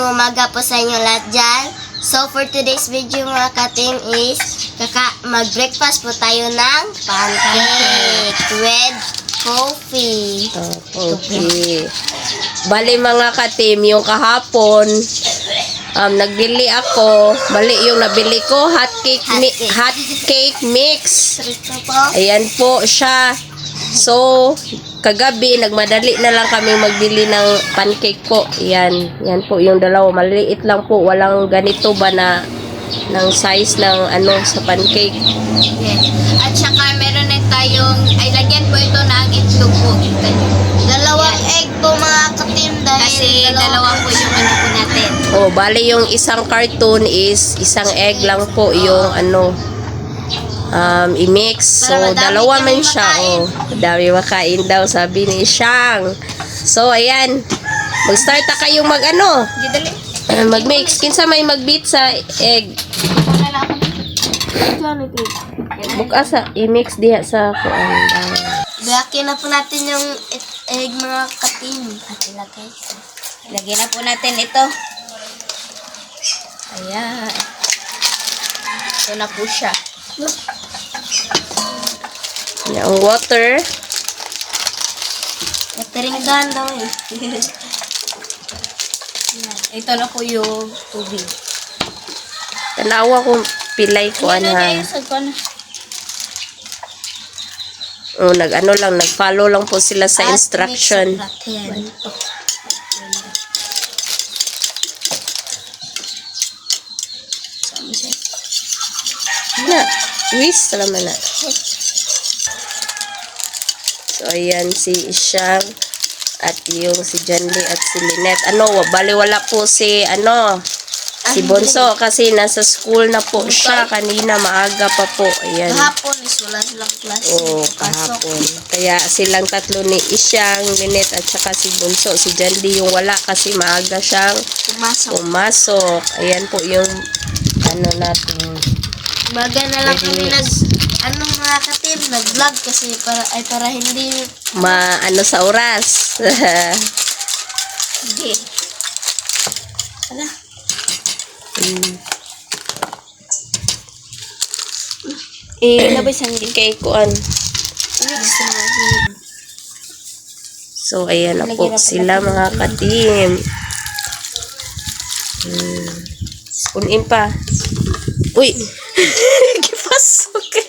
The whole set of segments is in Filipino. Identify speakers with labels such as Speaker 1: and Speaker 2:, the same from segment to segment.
Speaker 1: Magandang umaga po sa inyo lahat dyan. So, for today's video mga ka-team is mag-breakfast po tayo ng pancake with coffee.
Speaker 2: Okay. Bali mga ka-team, yung kahapon, nagbili ako. Bali yung nabili ko, hot cake mix.
Speaker 1: Ito po.
Speaker 2: Ayan po siya. So, kagabi, nagmadali na lang kami magbili ng pancake po. Yan po yung dalawa. Maliit lang po. Walang ganito ba na ng size ng sa pancake.
Speaker 1: Yes. At saka meron na tayong, ay lagyan po ito ng itlog po. Dalawang egg po mga ka-team dahil kasi dalawa po yung po natin.
Speaker 2: Oh, bali yung isang carton is isang egg lang po yung i-mix. So, dalawa man siya. Oh, dami makain daw, sabi ni Shang. So, ayan. Mag-start na kayong mag-mix. Kinsa may mag-beat sa egg. Bukas i-mix diha sa kuan.
Speaker 1: Biyakin na po natin yung egg mga ka-team. At ilagay.
Speaker 3: Lagyan na po natin ito.
Speaker 1: Ayan. Ito na po siya.
Speaker 2: Yung water.
Speaker 1: Watering gun daw eh.
Speaker 3: Ito na po yung tubig.
Speaker 2: Tanawa ko pilay ko ha. Oh, nag-follow lang po sila sa instruction. Na, twist naman na. So, ayan si Ishang at yung si Janly at si Lynette. Bali wala po si si Bonso kasi nasa school na po siya. Kanina maaga pa po. Ayan.
Speaker 1: Kahapon is wala silang klase.
Speaker 2: Oo, kahapon. Kaya silang tatlo ni Ishang, Lynette at saka si Bonso. Si Janly yung wala kasi maaga siyang pumasok. Ayan po yung natin.
Speaker 1: Baga na lang kami mga ka-team, nag-vlog kasi para hindi
Speaker 2: sa oras.
Speaker 1: Sige. Ala.
Speaker 2: Labay sang kay kuan. So ayan na po sila mga ka-team. Punin pa. Uy! Gipasok.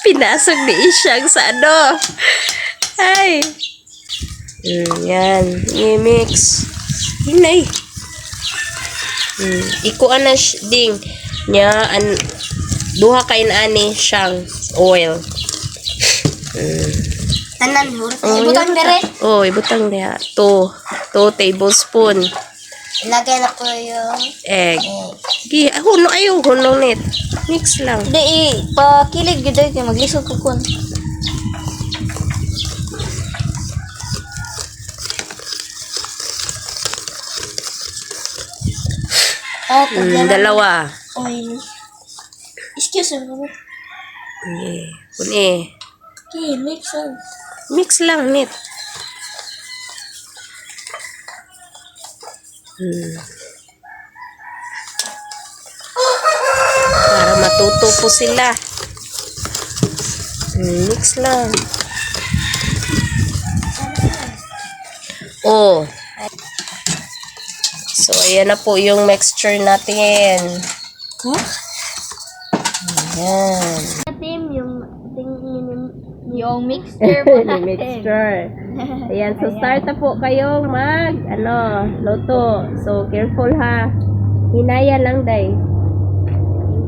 Speaker 2: Pinasok ni Ishang sa Ay! Yan. I-mix. Hinay. Ikuan na ding. Duha kain ani siyang oil.
Speaker 1: Tanan, ibutang dire.
Speaker 2: Oh, ibutang diha. 2 tablespoon.
Speaker 1: Ilagay na po yung
Speaker 2: egg. Hunong net. Mix lang.
Speaker 3: Hindi, pakilig gid kay maglisod ko kun.
Speaker 2: Dalawa.
Speaker 1: Oil. Excuse me.
Speaker 2: Puni.
Speaker 1: Okay, mix on.
Speaker 2: Mix lang net. Para matuto po sila. Mix lang. Oh. So, ayan na po yung mixture natin. Ayan.
Speaker 1: Team,
Speaker 3: Yung mixture po natin.
Speaker 2: Mixture. Ayan, so start na po kayong luto. So, careful ha. Hinaya lang, day.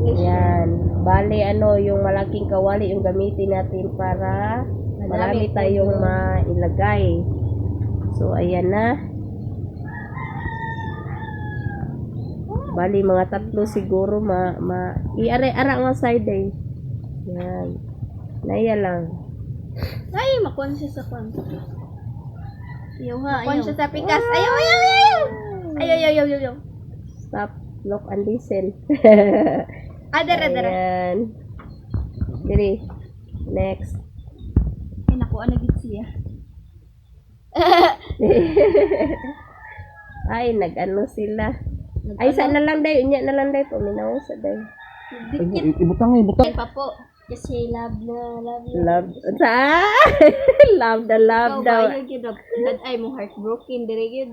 Speaker 2: Ayan. Bali, yung malaking kawali yung gamitin natin para marami tayong mailagay. So, ayan na. Bali, mga 3 siguro i-ara nga side eh. Ayan. Naya lang.
Speaker 3: Ay, makuha siya sa kwan.
Speaker 1: Ayaw.
Speaker 3: Makuha siya sa pikas. Ayaw.
Speaker 2: Stop, lock, and listen.
Speaker 3: Dara.
Speaker 2: Ayan. Dili. Next.
Speaker 3: Ay, nakuha na gid siya.
Speaker 2: Ay, nag-ano sila. Ay, saan na lang day? Unya na lang day. Puminaw sa day.
Speaker 4: Ibutang ibutang.
Speaker 3: Pa po. Kasi love na love na.
Speaker 2: Love. Sa? Love na love
Speaker 3: Ikaw
Speaker 2: daw.
Speaker 3: ba yun yun? Ay mo heartbroken. Dire yun.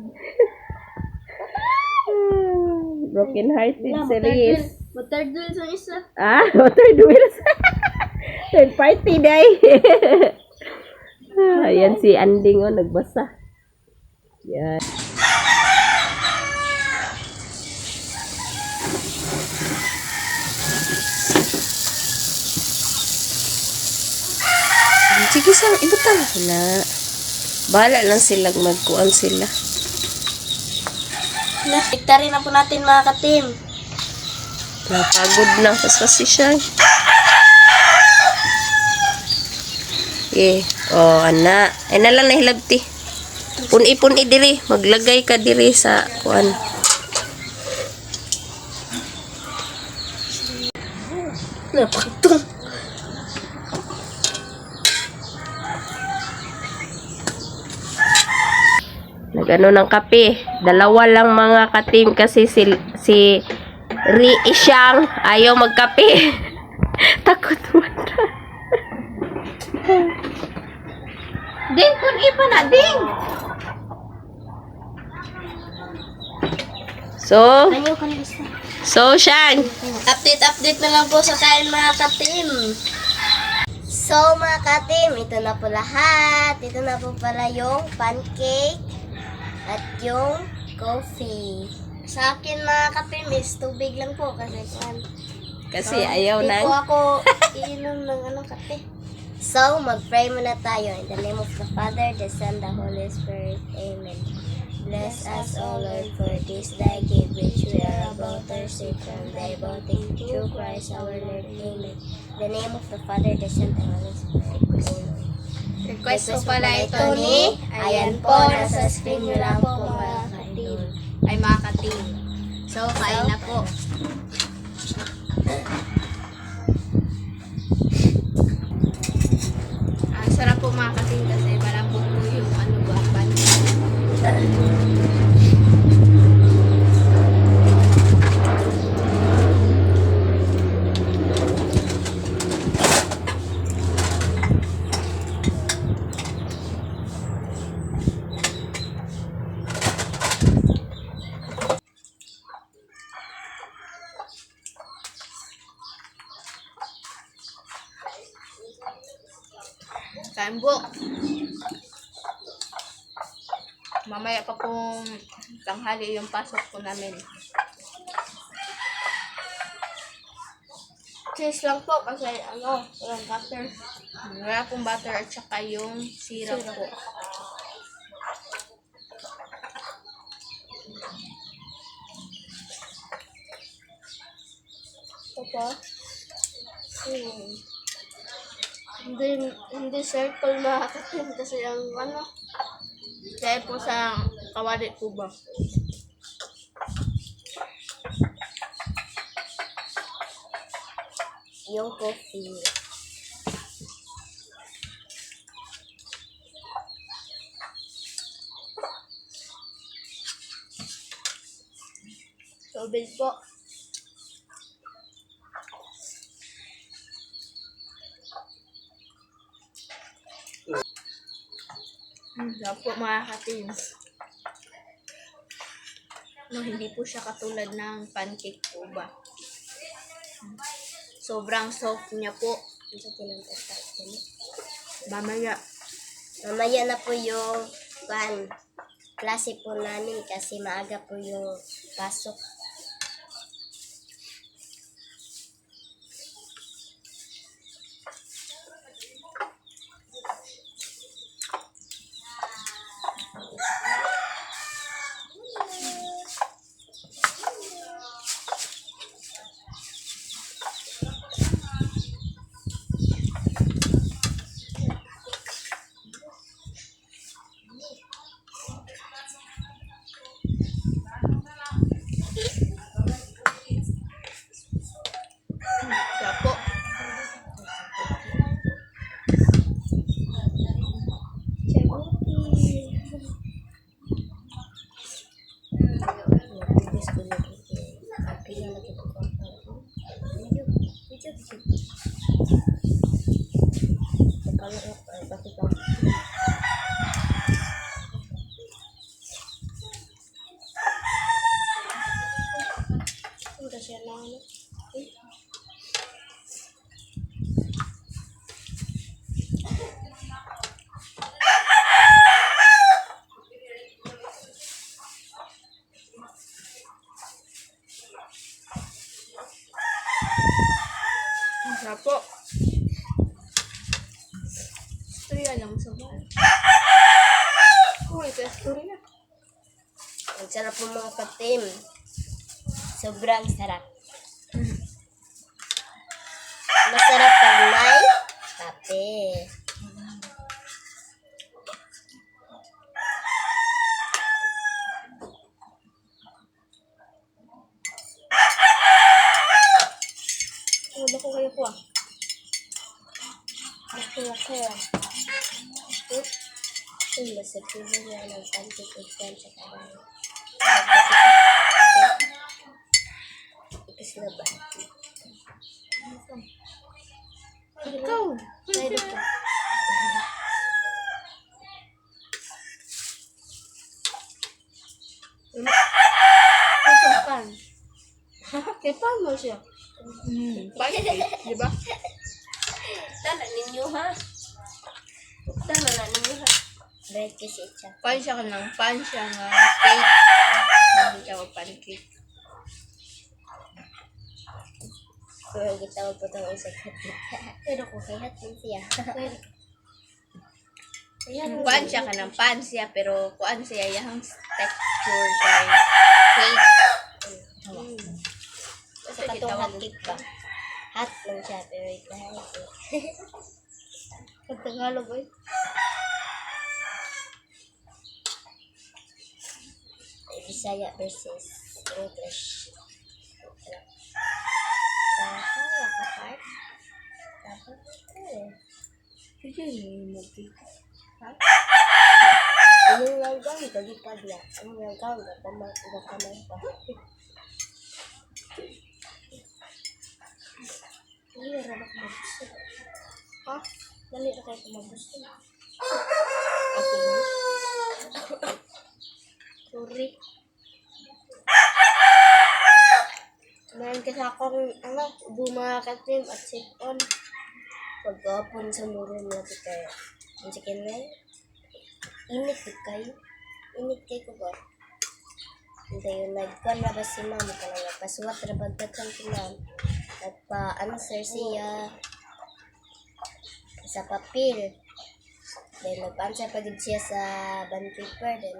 Speaker 2: Broken hearted series.
Speaker 3: Third wheel sa isa.
Speaker 2: Ah, third wheels. Third party day. Ayan si Anding oh, nagbasa. Yan. Sige sa ibutang na. Bahala lang sila magkuan sila.
Speaker 1: Victory na po natin mga ka-team.
Speaker 2: Napagod na kasi siya. Eh, oh ana. Ay na lang nahilabti. Puni-puni diri, maglagay ka diri sa kuan. Napagtong. Nagano ng kape. Dalawa lang mga ka-team kasi si Ri Isyang ayaw magkape. Takot man.
Speaker 3: Ding, kun ipa na, ding!
Speaker 2: So,
Speaker 1: Ayaw ka na isa.
Speaker 2: Shang.
Speaker 1: Update na lang po sa kain mga ka-team. So mga ka-team, ito na po lahat. Ito na po pala yung pancake at yung coffee. Sa akin mga ka-team is tubig lang po kasi
Speaker 2: Kasi ayaw
Speaker 1: Hindi
Speaker 2: na.
Speaker 1: po ako iinom ng kape. So, mag-pray muna tayo. In the name of the Father, the Son, the Holy Spirit. Amen. Bless us, O Lord, for this thy gift which we are about to receive from thy bounty through Christ our Lord. Amen. In the name of the Father, the Son, the Holy Spirit. Amen.
Speaker 3: Request ko pala ito
Speaker 1: ni, ayan po, nasa screen nyo lang po mga ka-team.
Speaker 3: Ay mga ka-team. So, kain na po. Ang sarap po mga ka-team kasi malambot po yung ano ba, kain po. Mamaya pa pong tanghali yung pasok po namin.
Speaker 1: Cheese lang po kasi walang butter.
Speaker 3: Wala pong butter at saka yung syrup po.
Speaker 1: Ito po. Hindi circle mga ka-team kasi ang
Speaker 3: Kaya po sa kawali po ba?
Speaker 1: yung coffee.
Speaker 3: Tubig po. Sarap po mga ka-team. No, hindi po siya katulad ng pancake po ba? Sobrang soft niya po. Mamaya.
Speaker 1: Mamaya na po yung klase po namin kasi maaga po yung pasok.
Speaker 3: lang sa bahay. Uy, ito story na.
Speaker 1: Ang sarap po mga katim. Sobrang sarap. Masarap pag may kape.
Speaker 3: Wala ko kayo ko ah.
Speaker 1: Laki. Uy, masarap po niya ng pancake with friends sa kawan. Ikas na ba?
Speaker 3: Ikaw.
Speaker 1: Pwede po.
Speaker 3: Ito pan. Kaya pan mo siya. Pancake, di ba?
Speaker 1: Tala ninyo ha? Tala na ninyo ha? Bread kasi siya.
Speaker 3: Pan siya ka ng pan siya nga cake. Hindi siya ko pancake.
Speaker 1: Pero gitawag po itong isang hatin. Pero kung kay hatin siya.
Speaker 3: Kuan siya ka ng pan siya, pero kuan siya yung texture kay cake.
Speaker 1: Sa katong hot cake ba? Hot lang siya, pero ito hot cake.
Speaker 3: Pag Tagalog eh.
Speaker 1: Bisaya versus English. Tawa ka part? Tawa ka eh.
Speaker 3: Sige, mag-cake.
Speaker 1: Anong langgang kalipad ya? Anong langgang kamay pa? Dali ra ba kumabusto? Ha? Dali ra kayo kumabusto.
Speaker 3: Ako.
Speaker 1: Sorry. Meron kasi akong bumakatim at sit-on. Pagkapon sa muro natin kayo. Ang chicken na init kayo. Init kayo ko ba? Hindi yun, nagkuhan na ba si ma'am? Nagpasuwat na bagdatan si ma'am. Nagpa-answer siya sa papel. Then, nagpa-answer pa din siya sa bond paper. Then,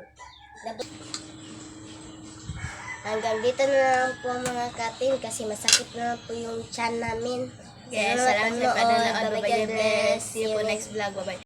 Speaker 1: hanggang dito na lang po mga katin kasi masakit na po yung tiyan namin.
Speaker 3: Yes, salamat sa panonood. Bye-bye. See you po next vlog. Bye-bye.